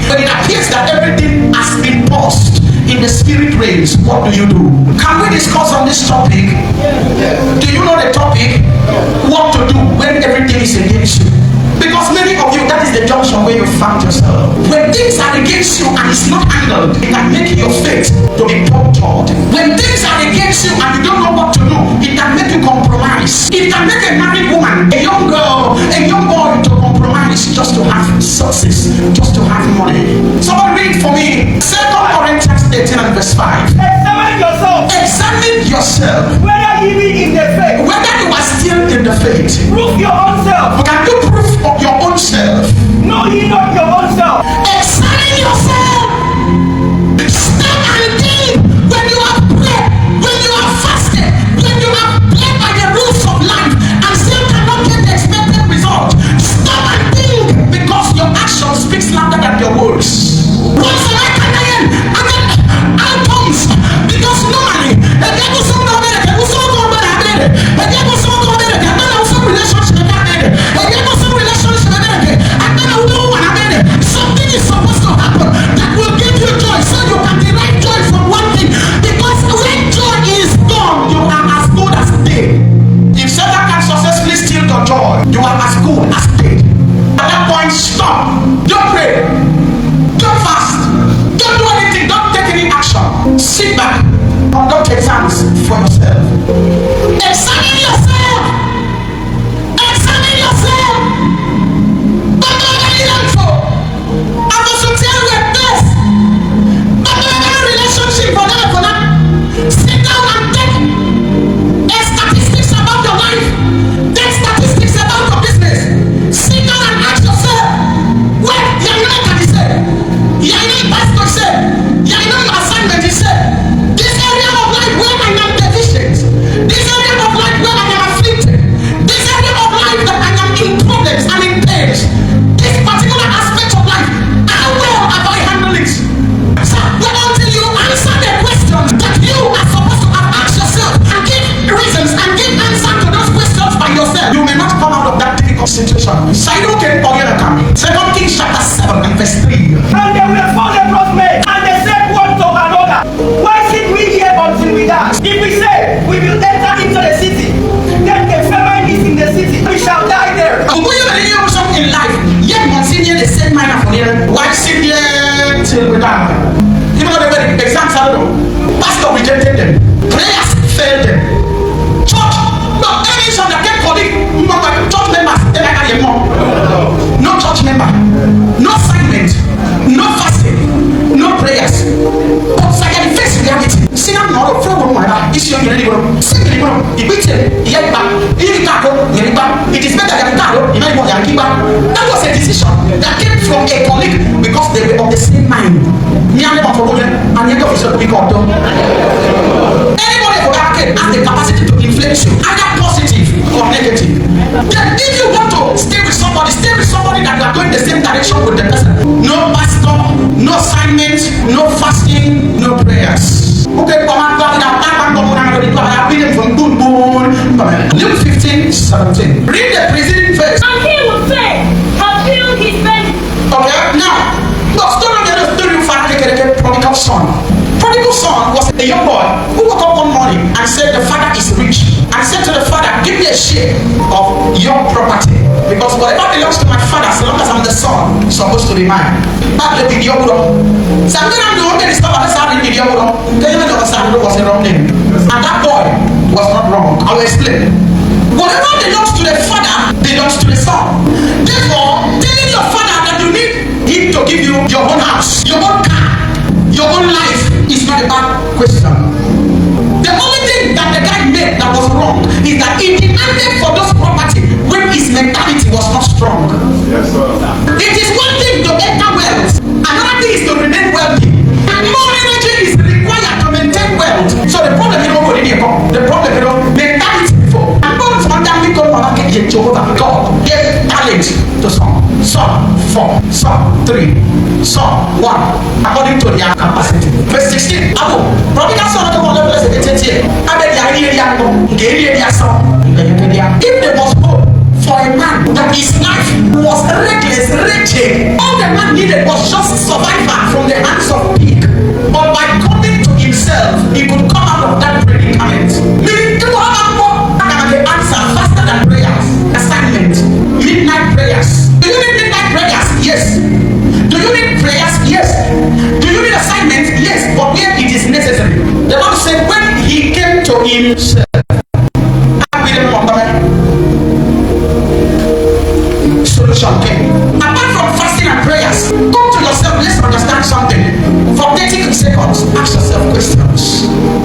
when it appears that everything has been paused in the spirit realms, what do? Can we discuss on this topic? Do you know the topic? What to do when everything is against you? Because many of you, that is the junction where you found yourself. When things are against you and it's not handled, it can make your faith to be punctured. When things are against you and you don't know what to do, it can make you compromise. It can make a married woman, a young girl, a young boy to compromise just to have success, just to have money. Somebody read for me 2 Corinthians 18 and verse 5. Examine yourself. Examine yourself. Whether you be in the faith. Whether you are still in the faith. Prove your own self. Can you prove of your own self? Know ye not your own self. Examine yourself. Stop and think when you have prayed, when you have fasted, when you have played by the rules of life and still cannot get the expected result. Stop and think, because your action speaks louder than your words. What's the outcomes? Because normally, the devil some something is supposed to happen that will give you joy, so you can derive joy from one thing. Because when joy is gone, you are as good as dead. If Satan can successfully steal your joy, you are as good as dead. At that point, stop. Don't pray. Don't fast. Don't do anything. Don't take any action. Sit back. Conduct exams for yourself. Examine yourself. Examine yourself. Don't do anything for. I'm supposed to tell you this. Don't do any relationship for that. Sit down and take statistics about your life. Take statistics about your business. Sit down and ask yourself, what can you say? You know pastor said, you know your assignment is said. This area of life where I am deficient. This area of life where I am afflicted. This area of life that I am in problems and in pains. This particular aspect of life, how well have I handled it? So, well, until you answer the questions that you are supposed to have asked yourself and give reasons and give answers to those questions by yourself, you may not come out of that difficult situation. So, you don't get all your account. 2 Kings chapter 7 and verse 3. And they were found leprous men, and they said one to another, why sit we here until we die? If we say we will enter into the city, then the famine is in the city, we shall die there. In life, yet Monsignor the same manner for here. Why sit here till we die? Even though they were exams, I don't know. Pastor rejected them. Prayers failed them. Church, no, any son that get colleague, church members, they like your mom. No church member, no assignment, no fasting, no prayers. But I can face reality. See, I'm not a problem. It's your it is better than that was a decision that came from a colleague because they were of the same mind. Anybody for that has the capacity to influence you, either positive or negative. Then if you want to stay with somebody that you are going the same direction with the person. No pastor, no assignment, no fasting, no prayers. Okay, Luke 15:17. Read the preceding verse. And he will say, fulfill his faith. Okay, now, the story of prodigal son. Prodigal son was a young boy who woke up one morning and said, the father is rich. And said to the father, give me a share of your property. Because whatever belongs to my father, as long as I'm the son, it's supposed to be mine. But the video something I'm doing is not understanding video. Was a wrong name. And that boy was not wrong. I will explain. Whatever belongs to the father belongs to the son. Therefore, telling your father that you need him to give you your own house, your own car, your own life is not a bad question. The only thing that the guy made that was wrong is that he demanded for those property when his mentality was not strong. Yes, sir. It is one thing to enter wealth, another thing is to remain wealthy. And more energy is required to maintain wealth. So the problem is not the problem is mentality before. And God gave talent to some 4, some 3, some 1, according to their capacity. Verse 16. Prodigal son of the blessed if there was hope for a man that his life was reckless, wretched, all the man needed was just yourself. Solution came. Apart from fasting and prayers, come to yourself. Let's understand something. For 30 seconds, ask yourself questions.